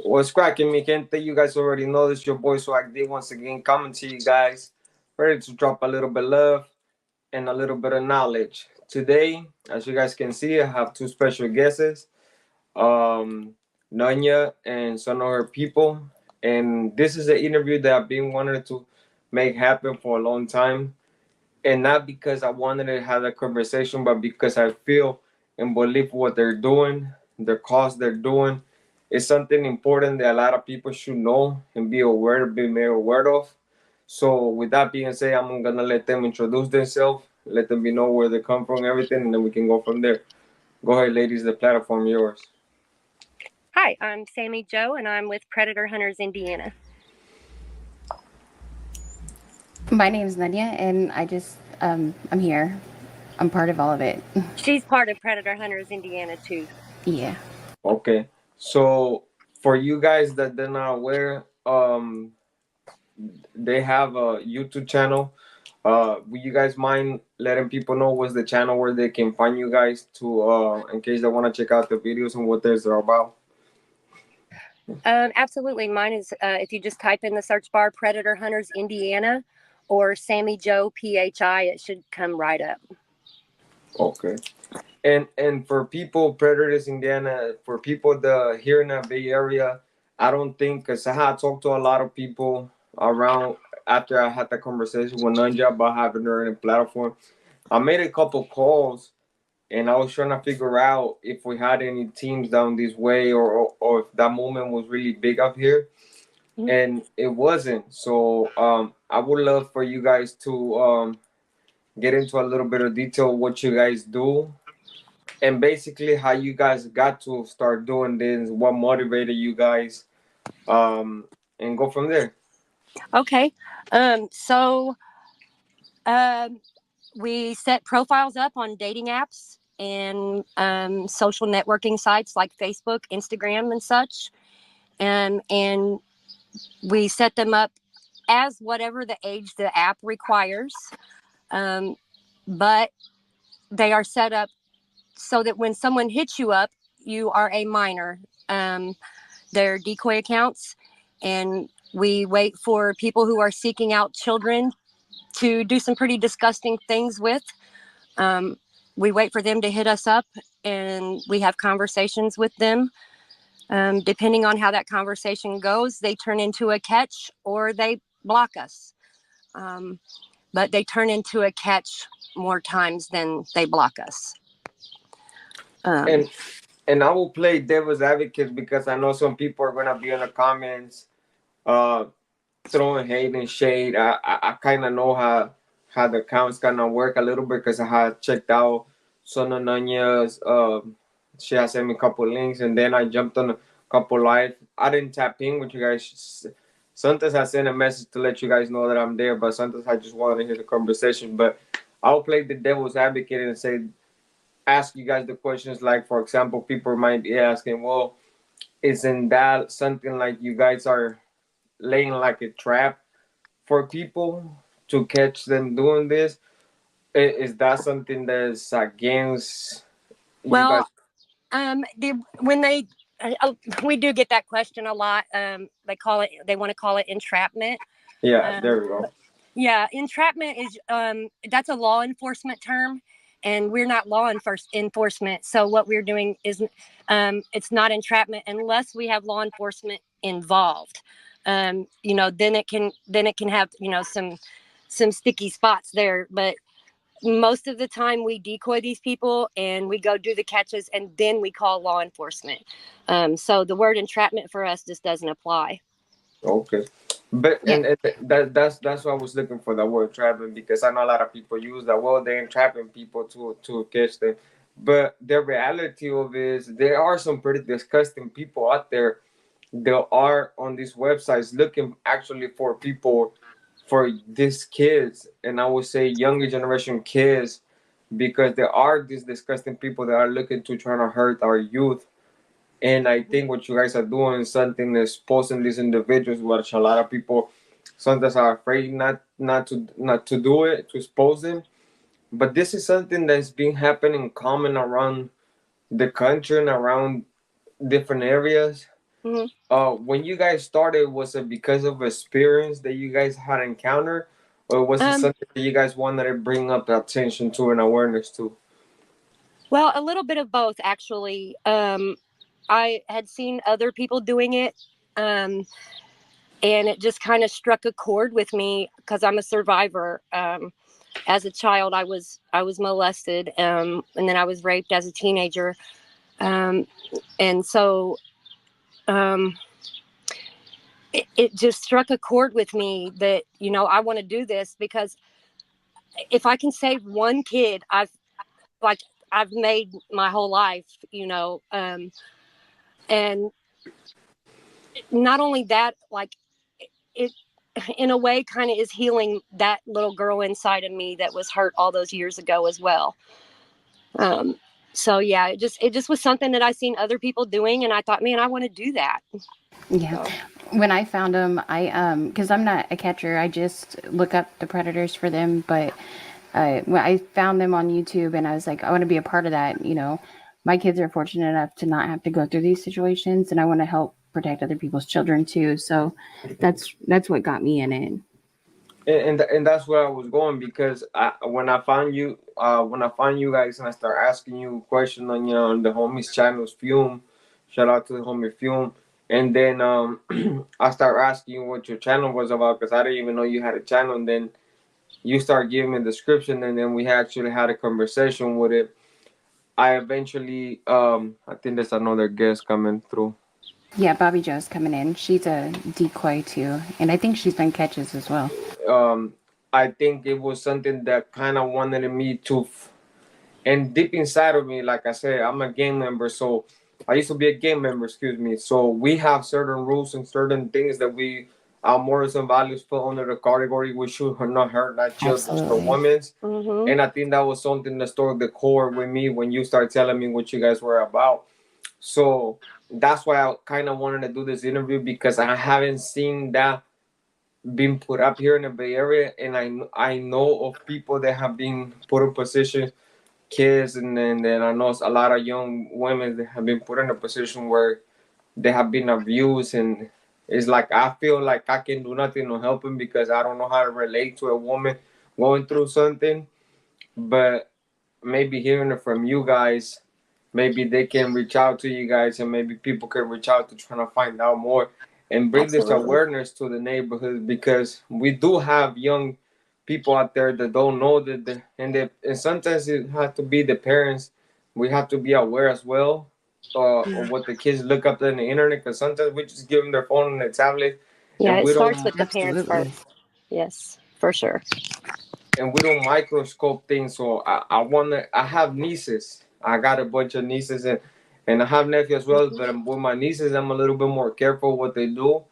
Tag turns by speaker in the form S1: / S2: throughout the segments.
S1: What's cracking, mi gente? You guys already know this. Your boy Swag D once again coming to you guys, ready to drop a little bit of love and a little bit of knowledge. Today, as you guys can see, I have two special guests, Nonya and some of her people. And this is an interview that I've been wanting to make happen for a long time. And not because I wanted to have a conversation, but because I feel and believe what they're doing, the cause they're doing, is something important that a lot of people should know and be aware, be made aware of. So with that being said, I'm gonna let them introduce themselves, let them know where they come from, everything, and then we can go from there. Go ahead, ladies. The platform yours.
S2: Hi, I'm Sammy Joe, and I'm with Predator Hunters Indiana.
S3: My name is Nonya, and I'm here. I'm part of all of it.
S2: She's part of Predator Hunters Indiana too.
S3: Yeah.
S1: Okay. So for you guys that they're not aware, they have a YouTube channel. Would you guys mind letting people know what's the channel where they can find you guys to in case they want to check out the videos and what they're about?
S2: Absolutely. Mine is if you just type in the search bar Predator Hunters Indiana or Sammy Joe PHI, it should come right up.
S1: Okay. And for people, Predators Indiana, for people here in the Bay Area, I don't think, because I had talked to a lot of people around after I had that conversation with Nonya about having her in a platform. I made a couple calls and I was trying to figure out if we had any teams down this way or if that movement was really big up here. Mm-hmm. And it wasn't. So I would love for you guys to get into a little bit of detail what you guys do and basically how you guys got to start doing this, what motivated you guys, and go from there.
S2: Okay. We set profiles up on dating apps and social networking sites like Facebook, Instagram, and such. And we set them up as whatever the age the app requires. But they are set up so that when someone hits you up, you are a minor. They're decoy accounts, and we wait for people who are seeking out children to do some pretty disgusting things with. We wait for them to hit us up, and we have conversations with them. Depending on how that conversation goes, they turn into a catch or they block us. But they turn into a catch more times than they block us.
S1: And I will play devil's advocate because I know some people are gonna be in the comments throwing hate and shade. I kind of know how the accounts kind of work a little bit because I had checked out some of Nonya's. She has sent me a couple links, and then I jumped on a couple live. I didn't tap in with you guys. Sometimes I send a message to let you guys know that I'm there, but sometimes I just want to hear the conversation. But I'll play the devil's advocate and say, ask you guys the questions. Like, for example, people might be asking, well, isn't that something like you guys are laying like a trap for people to catch them doing this? Is that something that's against
S2: well we do get that question a lot. They want to call it entrapment.
S1: Yeah, there we go.
S2: Yeah, entrapment is that's a law enforcement term, and we're not law enforcement. So what we're doing is it's not entrapment unless we have law enforcement involved. Then it can have some sticky spots there. But most of the time we decoy these people and we go do the catches and then we call law enforcement. So the word entrapment for us just doesn't apply.
S1: Okay. But
S3: Yeah.
S1: and that's why I was looking for the word entrapment, because I know a lot of people use that. Well, they're entrapping people to catch them. But the reality of it is there are some pretty disgusting people out there. They are on these websites looking actually for people, for these kids, and I would say younger generation kids, because there are these disgusting people that are looking to try to hurt our youth. And I think what you guys are doing is something that's exposing these individuals, which a lot of people sometimes are afraid not to do it, to expose them. But this is something that's been happening common around the country and around different areas.
S2: Mm-hmm.
S1: When you guys started, was it because of experience that you guys had encountered, or was it something that you guys wanted to bring up attention to and awareness to?
S2: Well, a little bit of both, actually. I had seen other people doing it, and it just kind of struck a chord with me because I'm a survivor. As a child, I was molested, and then I was raped as a teenager, and so it just struck a chord with me that I want to do this, because if I can save one kid, I've made my whole life, and not only that, like it in a way kind of is healing that little girl inside of me that was hurt all those years ago as well. So yeah, it just was something that I seen other people doing, and I thought, man, I want to do that.
S3: Yeah.
S2: So.
S3: When I found them, because I'm not a catcher, I just look up the predators for them. But when I found them on YouTube, and I was like, I want to be a part of that. My kids are fortunate enough to not have to go through these situations, and I want to help protect other people's children too. So that's what got me in it.
S1: And that's where I was going, because when I find you guys and I start asking you questions on the homies channels, Fume, shout out to the homie Fume, and then I start asking you what your channel was about, because I didn't even know you had a channel, and then you start giving me a description, and then we actually had a conversation with it. I eventually I think there's another guest coming through.
S3: Yeah, Bobby Joe's coming in. She's a decoy too, and I think she's done catches as well.
S1: Um, I think it was something that kind of wanted me to. And deep inside of me, like I said, I'm a game member. So I used to be a game member, excuse me. So we have certain rules and certain things that our morals and values put under the category we should not hurt not children or
S3: Absolutely.
S1: women.
S2: Mm-hmm.
S1: And I think that was something that struck the core with me when you start telling me what you guys were about. So that's why I kind of wanted to do this interview, because I haven't seen that being put up here in the Bay Area, and I know of people that have been put in positions, kids, and then I know a lot of young women that have been put in a position where they have been abused, and it's like I feel like I can do nothing to help them, because I don't know how to relate to a woman going through something. But maybe hearing it from you guys, maybe they can reach out to you guys, and maybe people can reach out to try to find out more and bring this
S2: Absolutely.
S1: awareness to the neighborhood, because we do have young people out there that don't know and sometimes it has to be the parents. We have to be aware as well of what the kids look up on the internet, because sometimes we just give them their phone and their tablet,
S2: Yeah,
S1: and
S2: it
S1: we
S2: starts
S1: don't
S2: with the parents first. Yes, for sure.
S1: microscope things. So I have nieces. I got a bunch of nieces, and I have nephews as well. But with my nieces, I'm a little bit more careful what they do,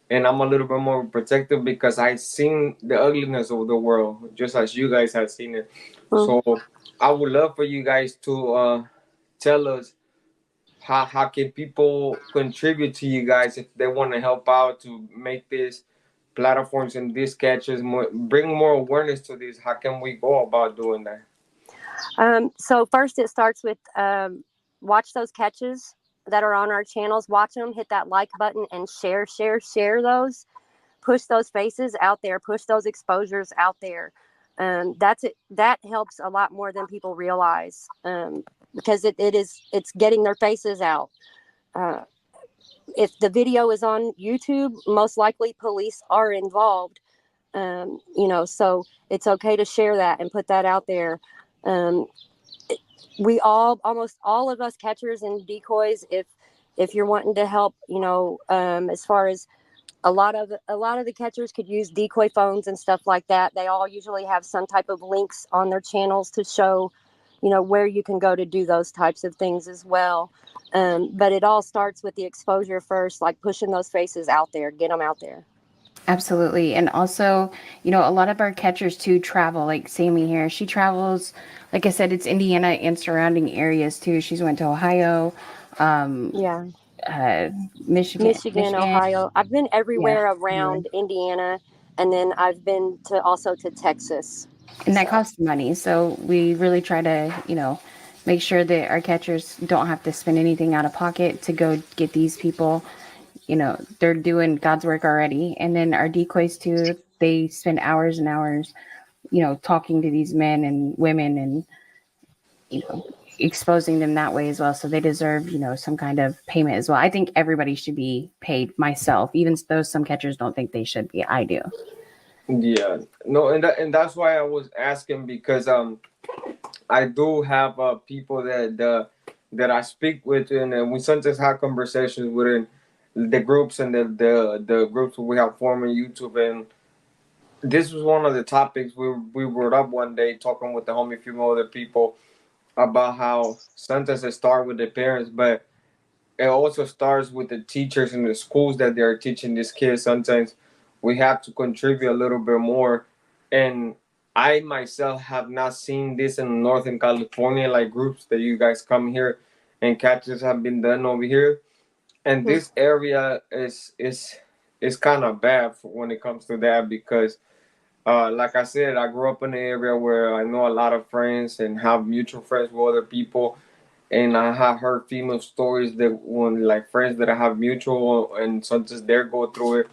S1: and I'm a little bit more protective, because I've seen the ugliness of the world, just as you guys have seen it.
S2: Mm.
S1: So I would love for you guys to tell us how can people contribute to you guys if they want to help out to make this platforms and these catches more, bring more awareness to this. How can we go about doing that?
S2: So first, it starts with watch those catches that are on our channels. Watch them, hit that like button, and share those. Push those faces out there. Push those exposures out there. That's it. That helps a lot more than people realize, because it's getting their faces out. If the video is on YouTube, most likely police are involved. So it's okay to share that and put that out there. Um, almost all of us catchers and decoys, if you're wanting to help, as far as a lot of the catchers could use decoy phones and stuff like that. They all usually have some type of links on their channels to show, where you can go to do those types of things as well. But it all starts with the exposure first, like pushing those faces out there, get them out there.
S3: Absolutely. And also, a lot of our catchers too travel, like Sammy here. She travels, like I said, it's Indiana and surrounding areas too. She's went to Ohio, um,
S2: Yeah.
S3: uh,
S2: Michigan,
S3: Michigan.
S2: Ohio. I've been
S3: Yeah.
S2: everywhere
S3: Everywhere.
S2: around Indiana, and then I've been also to Texas.
S3: And that
S2: So
S3: costs money. So we really try to, make sure that our catchers don't have to spend anything out of pocket to go get these people. They're doing God's work already. And then our decoys too, they spend hours and hours, talking to these men and women and, you know, exposing them that way as well. So they deserve, some kind of payment as well. I think everybody should be paid, myself, even though some catchers don't think they should be. I do.
S1: Yeah, no, and that's why I was asking because I do have people that I speak with, and we sometimes have conversations within the groups and the groups we have formed on YouTube. And this was one of the topics we brought up one day talking with the homie few other people about how sometimes it starts with the parents, but it also starts with the teachers in the schools that they are teaching these kids. Sometimes we have to contribute a little bit more. And I myself have not seen this in Northern California, like groups that you guys come here and catches have been done over here. And
S2: hmm.
S1: this area is kind of bad when it comes to that because like I said, I grew up in an area where I know a lot of friends and have mutual friends with other people, and I have heard female stories that when like friends that I have mutual and sometimes they go through it,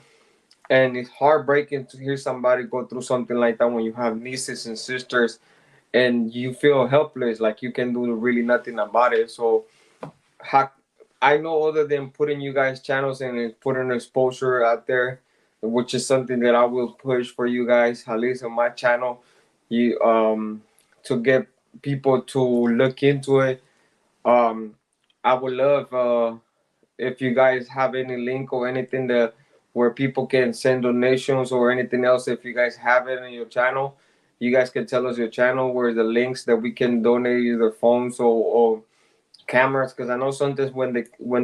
S1: and it's heartbreaking to hear somebody go through something like that when you have nieces and sisters and you feel helpless, like you can do really nothing about it. So how, I know other than putting you guys channels and putting exposure out there, which is something that I will push for you guys, at least on my channel, you to get people to look into it. um, I would love if you guys have any link or anything that where people can send donations or anything else. If you guys have it on your channel, you guys can tell us your channel where the links that we can donate either phones or cameras. Because I know sometimes when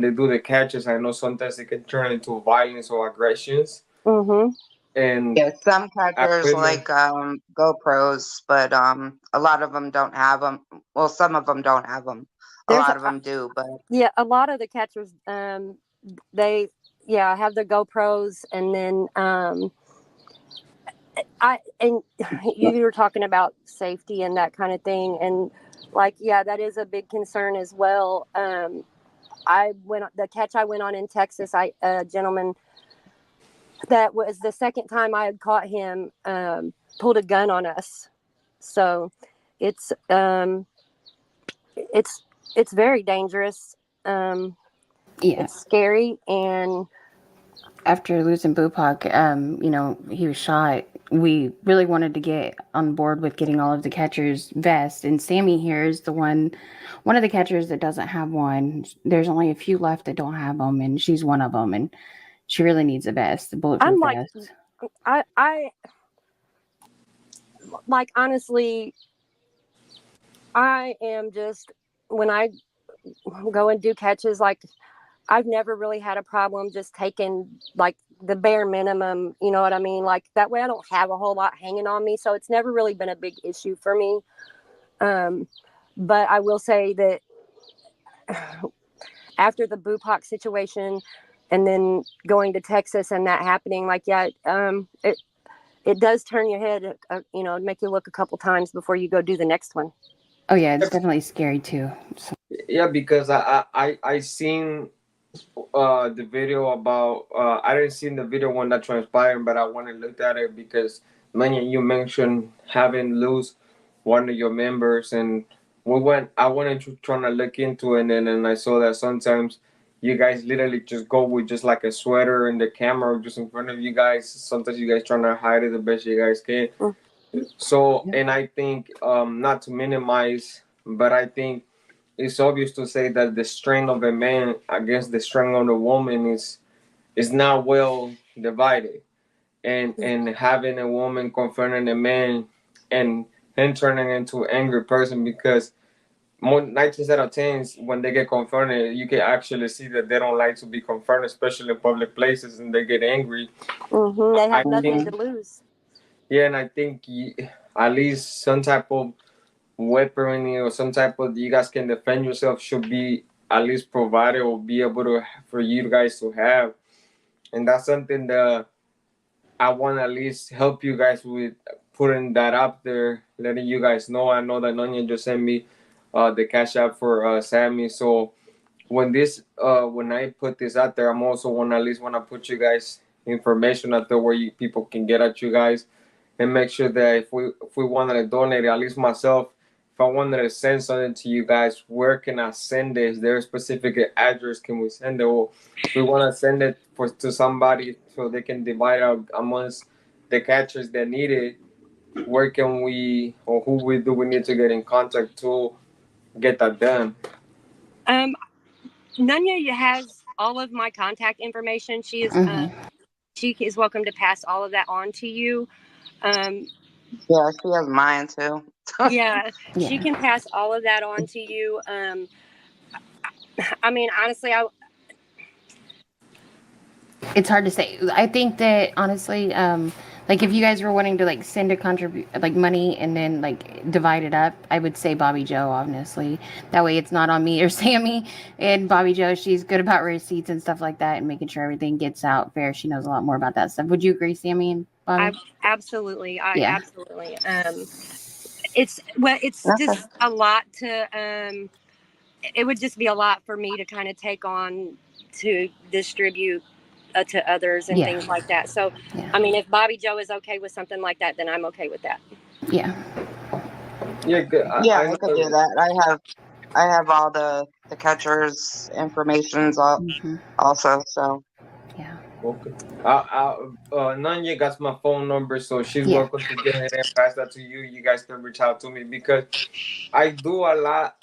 S1: they do the catches, I know sometimes it can turn into violence or aggressions
S2: Hmm.
S1: and
S4: Yeah, some catchers
S1: equipment.
S4: like GoPros, but a lot of them don't have them. Well, some of them don't have them. A
S2: There's
S4: lot of them do, but
S2: yeah, a lot of the catchers, they have the GoPros, and then you were talking about safety and that kind of thing, and like that is a big concern as well. The catch I went on in Texas, a gentleman that was the second time I had caught him, pulled a gun on us. So it's it's it's very dangerous. Um,
S3: Yeah.
S2: it's scary, and
S3: After losing Bupak, he was shot. We really wanted to get on board with getting all of the catchers vests, and Sammy here is one of the catchers that doesn't have one. There's only a few left that don't have them, and she's one of them, and she really needs a vest, a
S2: I'm
S3: bulletproof
S2: like,
S3: vest.
S2: I like honestly, I am just when I go and do catches, like I've never really had a problem just taking like the bare minimum, you know what I mean? Like that way I don't have a whole lot hanging on me. So it's never really been a big issue for me. Um, but I will say that after the Bupak situation and then going to Texas and that happening, like, it does turn your head, make you look a couple times before you go do the next one.
S3: Oh yeah, it's definitely scary too. So,
S1: Yeah, because I seen the video about I didn't see the video when that transpired, but I went and looked at it because Nonya, you mentioned having lose one of your members, and I went into trying to look into it, and then I saw that sometimes you guys literally just go with just like a sweater and the camera just in front of you guys. Sometimes you guys trying to hide it the best you guys can. So, and I think not to minimize, but I think it's obvious to say that the strength of a man against the strength of a woman is not well divided, and having a woman confronting a man and him turning into an angry person because more 19 out of 10 when they get confronted you can actually see that they don't like to be confronted, especially in public places, and they get angry.
S2: They
S1: I
S2: have nothing
S1: think
S2: to lose.
S1: yeah, and I think at least some type of weaponry or some type of you guys can defend yourself should be at least provided or be able to for you guys to have, and that's something that I want to at least help you guys with putting that up there, letting you guys know. I know that Nonya just sent me the cash app for Sammy. So when I put this out there, I'm also want at least want to put you guys information out there where people can get at you guys, and make sure that if we wanted to donate, at least myself, if I wanted to send something to you guys, where can I send it? Is there a specific address can we send it? Or if we want to send it to somebody so they can divide out amongst the catchers that need it, where can we or who we need to get in contact to get that done?
S2: Nonya has all of my contact information. She is welcome to pass all of that on to you.
S4: Yeah, she has mine too.
S2: Yeah, she can pass all of that on to you. I mean, honestly,
S3: It's hard to say. I think that honestly, like if you guys were wanting to like send a contribute like money and then like divide it up, I would say Bobby Joe, honestly. That way it's not on me or Sammy. And Bobby Joe, she's good about receipts and stuff like that and making sure everything gets out fair. She knows a lot more about that stuff. Would you agree, Sammy and Bobby?
S2: absolutely,
S3: Yeah.
S2: absolutely. It's just a lot to. It would just be a lot for me to kind of take on to distribute to others and things like that. So, I mean, if Bobby Joe is okay with something like that, then I'm okay with that.
S3: Yeah.
S1: Yeah, good.
S4: I could do that. I have all the catchers' informations also. So
S3: Yeah.
S1: Okay. Nanya got my phone number, so she's
S3: Yeah.
S1: welcome to get ahead and pass that to you. You guys can reach out to me because I do a lot.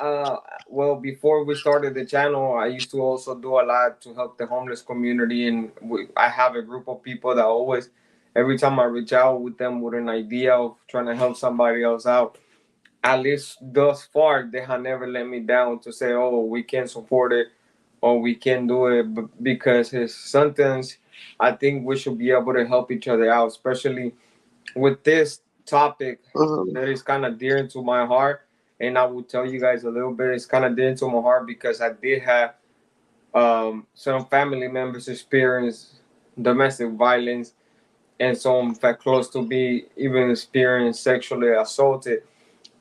S1: Well, before we started the channel, I used to also do a lot to help the homeless community, and I have a group of people that always, every time I reach out with them with an idea of trying to help somebody else out, at least thus far, they have never let me down to say, "Oh, we can't support it." Or we can do it because it's sometimes I think we should be able to help each other out, especially with this topic that is kind of dear to my heart. And I will tell you guys a little bit. It's kind of dear to my heart because I did have some family members experience domestic violence, and some felt close to be even experienced sexually assaulted.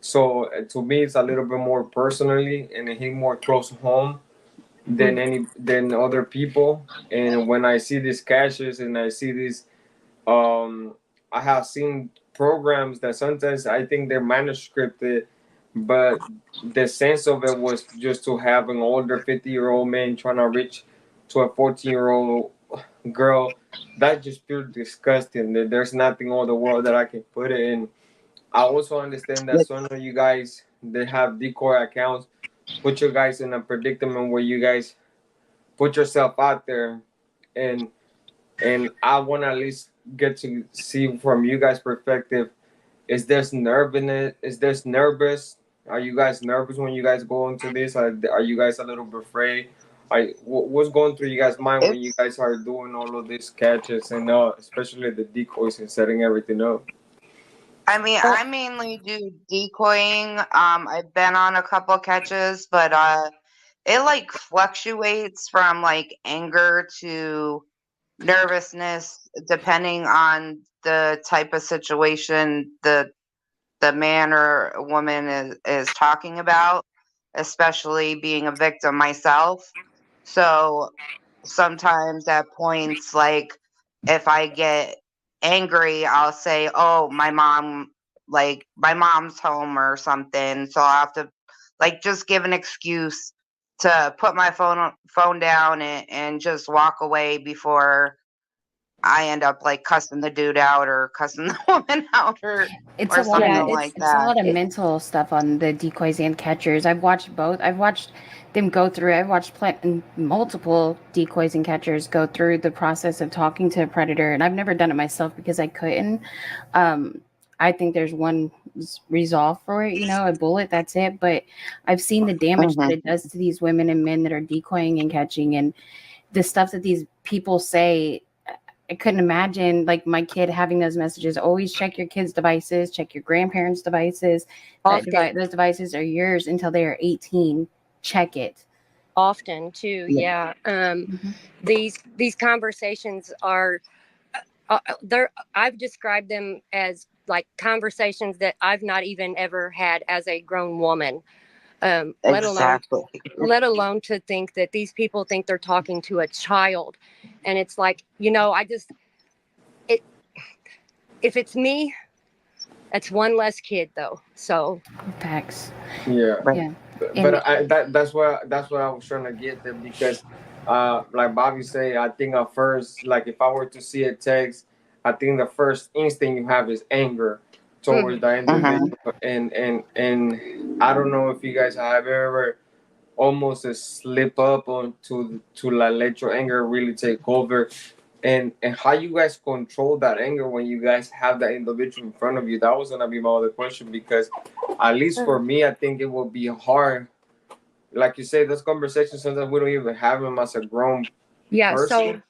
S1: So to me, it's a little bit more personally, and it hit more close to home than other people. And when I see these caches and I see these, I have seen programs that sometimes I think they're manuscripted, but the sense of it was just to have an older 50-year-old man trying to reach to a 14-year-old girl. That just feels disgusting. There's nothing on the world that I can put it in. I also understand that some of you guys they have decoy accounts, put you guys in a predicament where you guys put yourself out there, and I want to at least get to see from you guys' perspective. Is this nervousness? Is this nervous? Are you guys nervous when you guys go into this? Are you guys a little bit afraid? What's going through you guys' mind when you guys are doing all of these catches and especially the decoys and setting everything up?
S4: I mean, I mainly do decoying. I've been on a couple catches, but it like fluctuates from like anger to nervousness depending on the type of situation the man or woman is talking about, especially being a victim myself. So sometimes at points, like if I get angry, I'll say, "Oh, my mom's home or something." So I'll have to like just give an excuse to put my phone down and just walk away before I end up like cussing the dude out or cussing the woman out or something like
S3: it's a
S4: that.
S3: lot of mental stuff on the decoys and catchers. I've watched both. I've watched them go through. I've watched multiple decoys and catchers go through the process of talking to a predator, and I've never done it myself because I couldn't. I think there's one resolve for it, a bullet, that's it. But I've seen the damage that it does to these women and men that are decoying and catching, and the stuff that these people say. I couldn't imagine like my kid having those messages. Always check your kids' devices, check your grandparents' devices. Those devices are yours until they are 18. Check it.
S2: Often too, yeah. These conversations are I've described them as like conversations that I've not even ever had as a grown woman. Let alone to think that these people think they're talking to a child. And it's like, if it's me, that's one less kid though. So
S3: facts.
S1: Yeah.
S3: Yeah.
S1: But that's what I was trying to get there, because like Bobby say, I think at first, like if I were to see a text, I think the first instinct you have is anger towards the individual. And I don't know if you guys have ever almost a slip up on to like let your anger really take over, and how you guys control that anger when you guys have that individual in front of you. That was gonna be my other question, because at least for me, I think it will be hard. Like you say, those conversations sometimes we don't even have them as a grown person.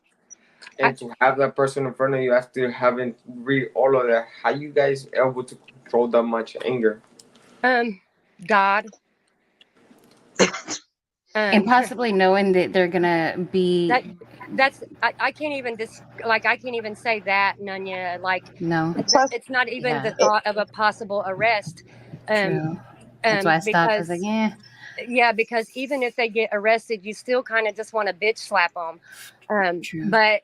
S1: And to have that person in front of you after having read all of that, how you guys able to control that much anger?
S2: God.
S3: And possibly knowing that they're gonna be.
S2: I can't even I can't even say that, Nonya. Like,
S3: no,
S2: it's not even the thought of a possible arrest.
S3: True. That's why I stopped. I was like,
S2: yeah, because even if they get arrested, you still kind of just want to bitch slap them.
S3: True.
S2: But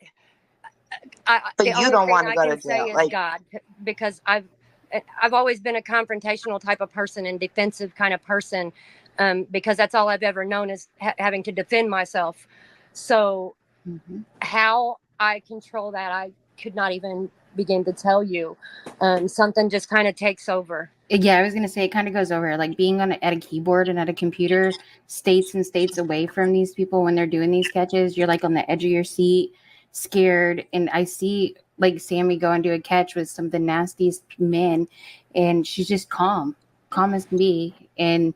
S4: you don't want to go to jail,
S2: like God, because I've always been a confrontational type of person and defensive kind of person, because that's all I've ever known is having to defend myself. So how I control that, I could not even begin to tell you. Something just kind of takes over.
S3: Yeah, I was gonna say it kind of goes over, like being at a keyboard and at a computer, states and states away from these people when they're doing these catches. You're like on the edge of your seat, scared. And I see like Sammy go and do a catch with some of the nastiest men, and she's just calm as can be, and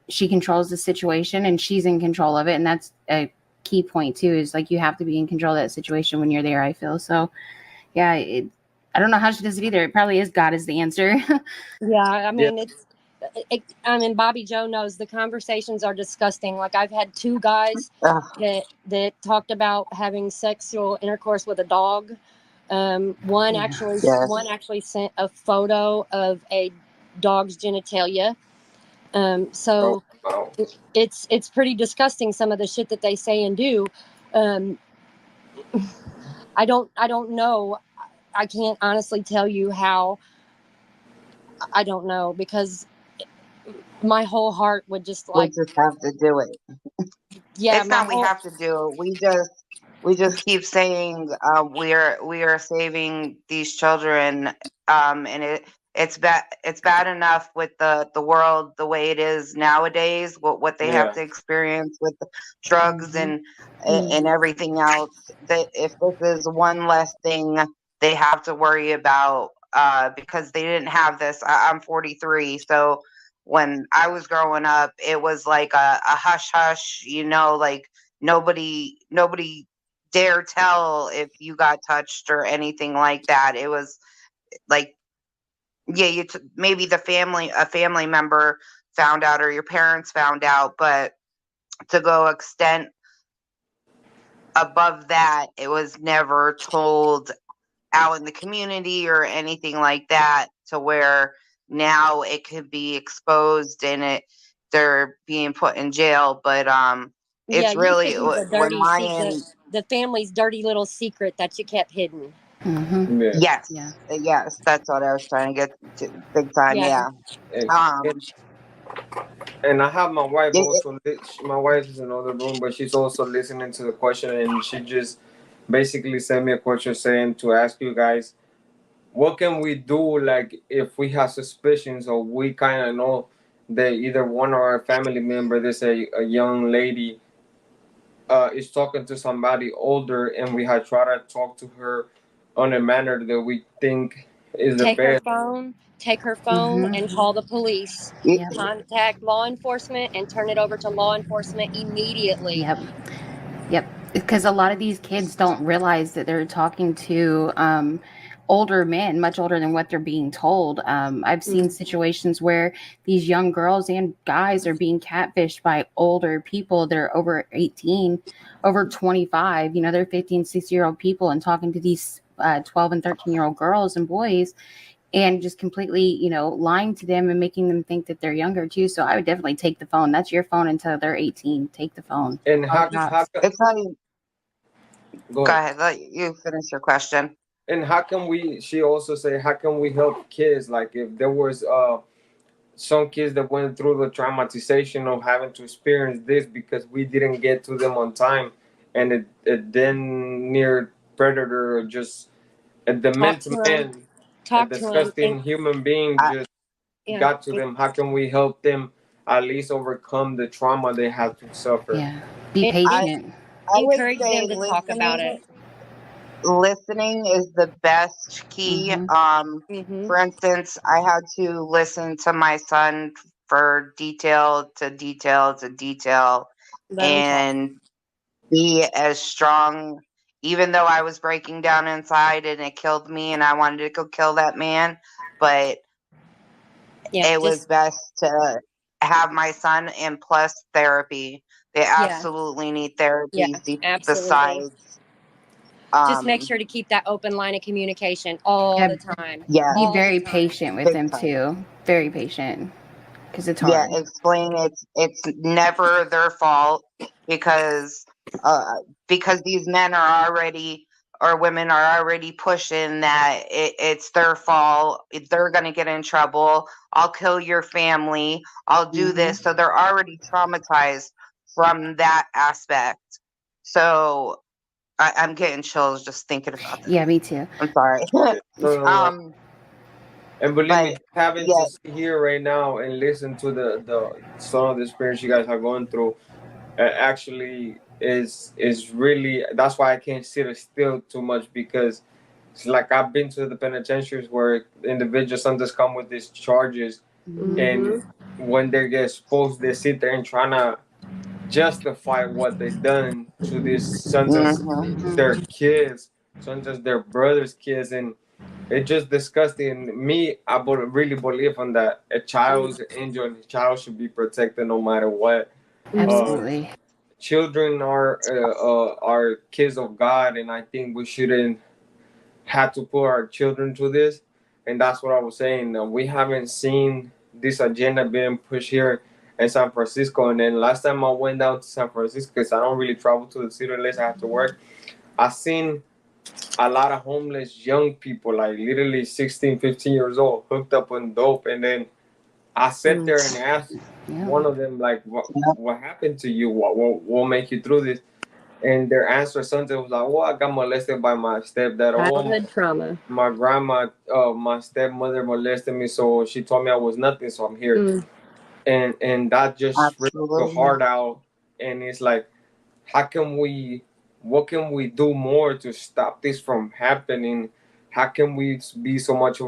S3: she controls the situation and she's in control of it. And that's a key point too, is like you have to be in control of that situation when you're there, I feel. So yeah, I don't know how she does it either. It probably is God is the answer.
S2: Yeah, I mean, I mean, Bobby Joe knows the conversations are disgusting. Like I've had two guys that talked about having sexual intercourse with a dog. One actually sent a photo of a dog's genitalia. So it's pretty disgusting, some of the shit that they say and do. I don't know. I can't honestly tell you how. I don't know, because my whole heart would just like.
S4: We just have to do it. Yeah, it's not we have to do it. We just keep saying we are saving these children, and it's bad enough with the world the way it is nowadays. What they have to experience with the drugs and everything else. That if this is one less thing they have to worry about, because they didn't have this. I'm 43, so when I was growing up, it was like a hush hush, like nobody dare tell if you got touched or anything like that. It was like, yeah, maybe a family member found out or your parents found out, but to go extent above that, it was never told out in the community or anything like that, to where now it could be exposed and they're being put in jail. But it's really
S2: the family's dirty little secret that you kept hidden.
S4: Yes, that's what I was trying to get to. Big time, yeah.
S1: And I have my wife
S4: It,
S1: also. My wife is in another room, but she's also listening to the question, and she just basically sent me a question saying to ask you guys, what can we do, like if we have suspicions or we kind of know that either one of our family member, there's a young lady, is talking to somebody older, and we had tried to talk to her on a manner that we think is the
S2: Take her
S1: best.
S2: phone, take her phone
S3: Mm-hmm.
S2: and call the police.
S4: it,
S3: Yep.
S2: Contact law enforcement and turn it over to law enforcement immediately.
S3: Yep. Yep. Because a lot of these kids don't realize that they're talking to older men, much older than what they're being told. I've seen situations where these young girls and guys are being catfished by older people that are over 18, over 25. You know, they're 15, 6-year-old people and talking to these 12 and 13-year-old girls and boys and just completely, you know, lying to them and making them think that they're younger too. So I would definitely take the phone. That's your phone until they're 18. Take the phone.
S1: And
S3: Call the
S1: how
S3: cops.
S4: it's like,
S1: go
S4: go
S1: ahead.
S4: ahead, let you finish your question.
S1: And how can we? She also say, how can we help kids? Like if there was some kids that went through the traumatization of having to experience this because we didn't get to them on time, and it then near predator or just a
S2: Talk
S1: demented
S2: to them.
S1: man, a
S2: Talk to them. And
S1: disgusting human being
S4: I,
S1: just
S2: yeah,
S1: got to them. How can we help them at least overcome the trauma they had to suffer?
S3: Yeah. Be
S2: and
S4: I,
S3: patient.
S4: I would
S2: encourage
S4: say
S2: them to talk about it.
S4: listening is the best key.
S3: Mm-hmm.
S2: Mm-hmm.
S4: For instance, I had to listen to my son for detail to detail to detail
S2: Let them talk.
S4: and be as strong, even though I was breaking down inside and it killed me and I wanted to go kill that man. But
S2: Yeah,
S4: it was
S2: just
S4: best to have my son and plus therapy. They
S2: yeah,
S4: absolutely need
S2: yeah,
S4: therapy
S2: absolutely.
S4: besides,
S2: Just make
S4: um,
S2: sure to keep that open line of communication all
S3: Yeah.
S2: the time.
S4: yeah,
S3: Be
S2: All the
S3: very
S2: time.
S3: patient with
S4: big
S3: them
S4: time.
S3: too. Very patient. Because it's
S4: Yeah,
S3: hard.
S4: explain it's never their fault because uh because these men are already or women are already pushing that it's their fault. They're going to get in trouble. I'll kill your family. I'll do
S3: Mm-hmm.
S4: this. So they're already traumatized from that aspect. So I'm getting chills just thinking about that.
S3: Yeah, me too.
S4: I'm sorry.
S1: No, no, no.
S4: um
S1: And believe
S4: but
S1: me, having
S4: yeah,
S1: to sit here right now and listen to the some of the experience you guys are going through, actually is really, that's why I can't sit still too much, because it's like I've been to the penitentiaries where individuals sometimes come with these charges,
S3: Mm-hmm.
S1: and
S2: Mm-hmm.
S1: when they get exposed, they sit there and trying to justify what they done to these sometimes
S4: mhm.
S1: their kids, sometimes their brothers' kids, and it's just disgusting. Me, I really believe on that. A child's an angel, and a child should be protected no matter what.
S2: Mm-hmm.
S1: Uh,
S3: Absolutely.
S1: Children are kids of God, and I think we shouldn't have to put our children to this. And that's what I was saying. We haven't seen this agenda being pushed here in San Francisco. And then last time I went down to San Francisco, because I don't really travel to the city unless I have to work, I seen a lot of homeless young people, like literally 16, 15 years old, hooked up on dope. And then I sat there and asked
S3: Yeah.
S1: one of them, like, what happened to you? What make you through this? And their answer, something was like, well, I got molested by my stepdad. Or
S2: Childhood trauma.
S1: my grandma, my stepmother molested me, so she told me I was nothing, so I'm here.
S2: Mm.
S1: And that just ripped the
S4: Absolutely.
S1: heart out. And it's like, how can we, what can we do more to stop this from happening? How can we be so much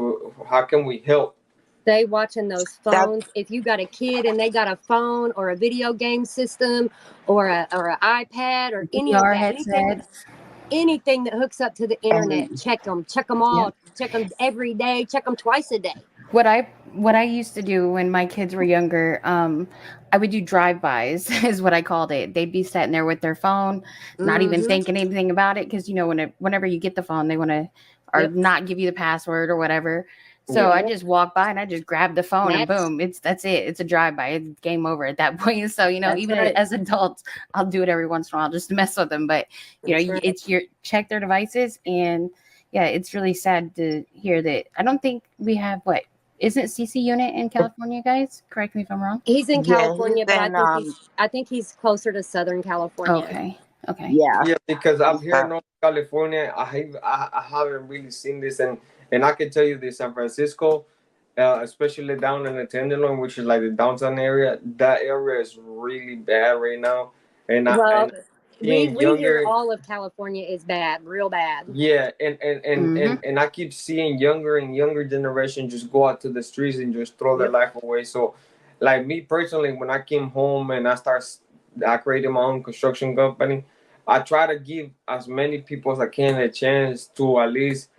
S1: how can we help?
S2: Stay watching those
S4: That
S2: phones. If you got a kid and they got a phone or a video game system or an iPad or any of
S3: VR
S2: that,
S3: headsets.
S2: anything that hooks up to the internet,
S4: and
S2: check them all,
S3: Yep.
S2: check them every day, check them twice a day.
S3: What I used to do when my kids were younger, I would do drive-bys, is what I called it. They'd be sitting there with their phone, not even
S2: Mm-hmm.
S3: thinking anything about it, because you know whenever you get the phone, they want to or
S2: Yep.
S3: not give you the password or whatever. So
S1: Yeah.
S3: I just walk by and I just grab the phone and
S2: That's
S3: boom, that's it. It's a drive-by. It's game over at that point. So
S2: that's
S3: even
S2: right.
S3: as adults, I'll do it every once in a while just to mess with them. But
S2: That's right.
S3: it's your check their devices, and yeah, it's really sad to hear that. I don't think we have Isn't CC unit in California, guys? Correct me if I'm wrong.
S2: He's in
S4: Yeah,
S2: California,
S4: he's
S2: but
S4: in
S2: I think he's closer to Southern California.
S3: Okay.
S4: yeah.
S1: Yeah, because up here in North California, I haven't really seen this, and I can tell you this, San Francisco, especially down in the Tenderloin, which is like the downtown area, that area is really bad right now,
S2: Well,
S1: and
S2: we
S1: seeing
S2: hear
S1: younger.
S2: all of California is bad, real bad.
S1: Yeah, and I keep seeing younger and younger generation just go out to the streets and just throw their
S2: Yep.
S1: life away. So, like me personally, when I came home and I created my own construction company, I try to give as many people as I can a chance to at least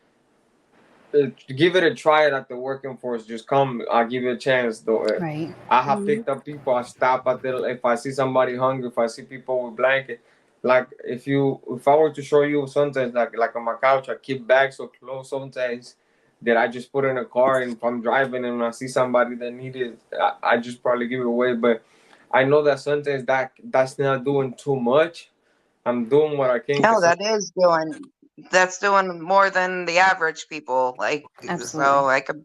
S1: give it a try at the working force. Just come, I'll give you a chance. Though
S3: Right.
S1: I have picked up people. I stop at the if I see somebody hungry, if I see people with blanket. Like if I were to show you sometimes like on my couch, I keep bags so close sometimes that I just put in a car, and if I'm driving and I see somebody that need it, I just probably give it away. But I know that sometimes that's not doing too much. I'm doing what I can.
S4: No, that's doing more than the average people. Like,
S3: Absolutely.
S4: so I could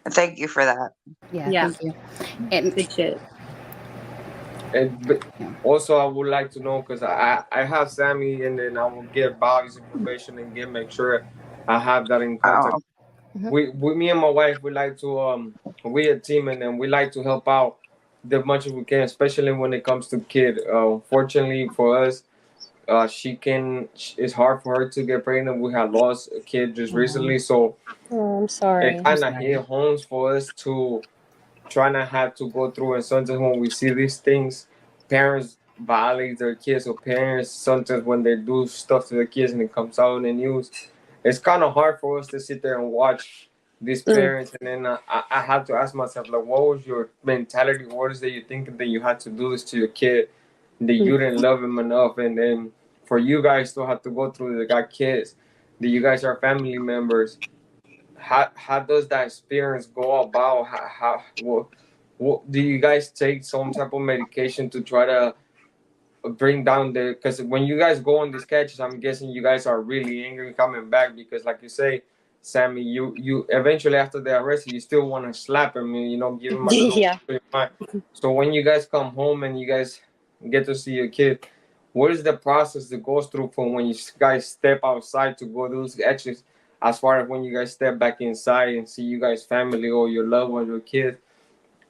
S4: thank you for that.
S3: Yeah. Thank you. And
S2: Good shit.
S1: But also, I would like to know because I have Sammy, and then I will get Bobby's information and make sure I have that in contact.
S4: Oh,
S1: We me and my wife, we like to we a team, and then we like to help out the much as we can, especially when it comes to kid. Fortunately for us, it's hard for her to get pregnant. We had lost a kid just recently, so
S2: Oh, I'm sorry.
S1: it kind of hit homes for us to try not have to go through. And sometimes when we see these things, parents violate their kids, or parents sometimes when they do stuff to their kids and it comes out in the news, it's kind of hard for us to sit there and watch these parents. And then I had to ask myself, like, what was your mentality? What is that you thinking that you had to do this to your kid, that you didn't love him enough? And then for you guys to have to go through, they got kids, that you guys are family members. How does that experience go about? What do you guys take some type of medication to try to bring down the? Because when you guys go on these catches, I'm guessing you guys are really angry coming back because, like you say, Sammy, you eventually after they arrest you, you still want to slap him and give him a little.
S2: Yeah.
S1: So when you guys come home and you guys get to see your kid, what is the process that goes through from when you guys step outside to go those catches? As far as when you guys step back inside and see you guys' family or your loved ones, your kids,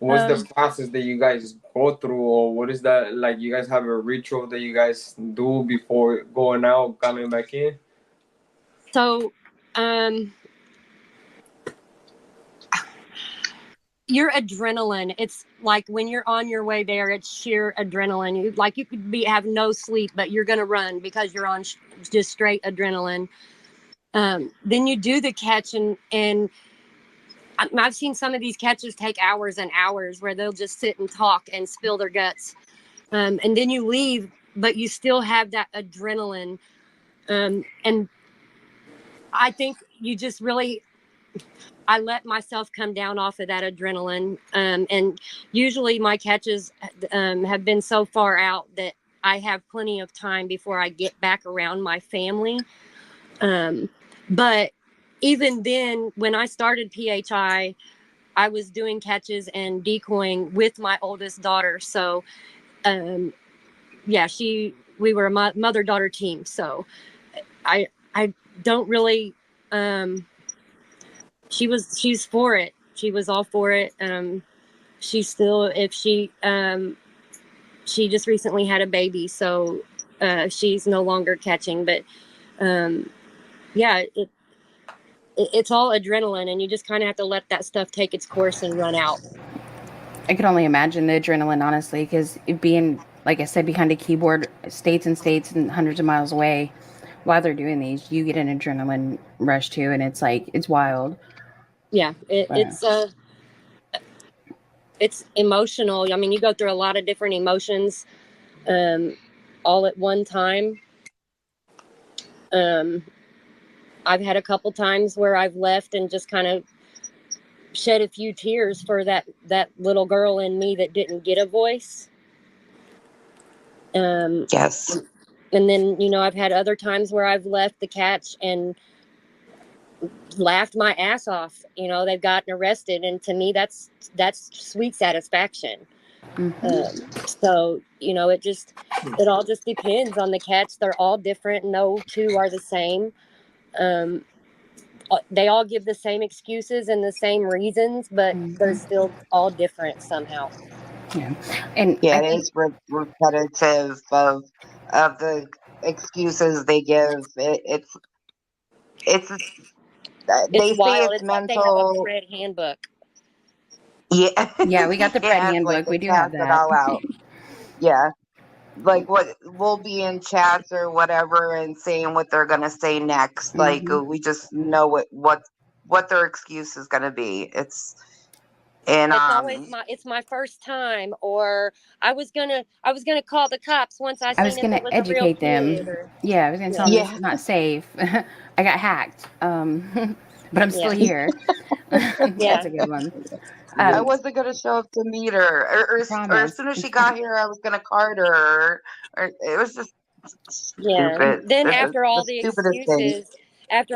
S1: what's the process that you guys go through, or what is that like? You guys have a ritual that you guys do before going out, coming back in?
S2: So, your adrenaline, it's like when you're on your way there, it's sheer adrenaline. You could have no sleep, but you're going to run because you're on just straight adrenaline. Then you do the catch, and I've seen some of these catches take hours and hours where they'll just sit and talk and spill their guts. And then you leave, but you still have that adrenaline. And I think you just really, I let myself come down off of that adrenaline. And usually my catches have been so far out that I have plenty of time before I get back around my family. But even then, when I started PHI, I was doing catches and decoying with my oldest daughter. So, we were a mother-daughter team. So I don't really, she's for it. She was all for it. She's still, if she just recently had a baby, so she's no longer catching, but it's all adrenaline, and you just kind of have to let that stuff take its course and run out.
S3: I could only imagine the adrenaline, honestly, because being, like I said, behind a keyboard, states and hundreds of miles away, while they're doing these, you get an adrenaline rush too, and it's like, it's wild.
S2: Yeah, it's emotional. I mean, you go through a lot of different emotions all at one time. I've had a couple times where I've left and just kind of shed a few tears for that little girl in me that didn't get a voice.
S4: yes.
S2: And then, I've had other times where I've left the catch and laughed my ass off. You know, they've gotten arrested, and to me, that's sweet satisfaction. So you know, it all just depends on the cats. They're all different. No two are the same. Um, they all give the same excuses and the same reasons, but they're still all different somehow.
S3: Yeah, and
S4: Yeah,
S3: I
S4: it
S3: think
S4: is repetitive of the excuses they give. It's
S2: It's
S4: they say
S2: wild.
S4: it's
S2: It's like they have a
S4: mental.
S2: Pred handbook.
S4: Yeah,
S3: yeah, we got the Pred
S4: yeah, it's like
S3: handbook.
S4: they
S3: We do have
S4: pass it
S3: that.
S4: all out. Yeah, like what we'll be in chats or whatever and saying what they're gonna say next. Like we just know what their excuse is gonna be. And
S2: It's always it's my first time, or I was gonna call the cops once I
S3: I was
S2: seen if
S3: gonna
S2: it was a real
S3: educate
S2: kid,
S3: them.
S2: or
S3: Yeah, I was gonna tell them this
S4: yeah,
S3: is not safe. I got hacked, but I'm still
S2: yeah,
S3: here. That's
S2: yeah,
S3: a good one.
S4: I
S3: Um,
S4: wasn't gonna show up to meet her, or as
S3: promise.
S4: soon as she got here, I was gonna card her. Or it was just
S2: yeah.
S4: stupid.
S2: Then
S4: The
S2: after all the
S4: stupidest thing.
S2: excuses, after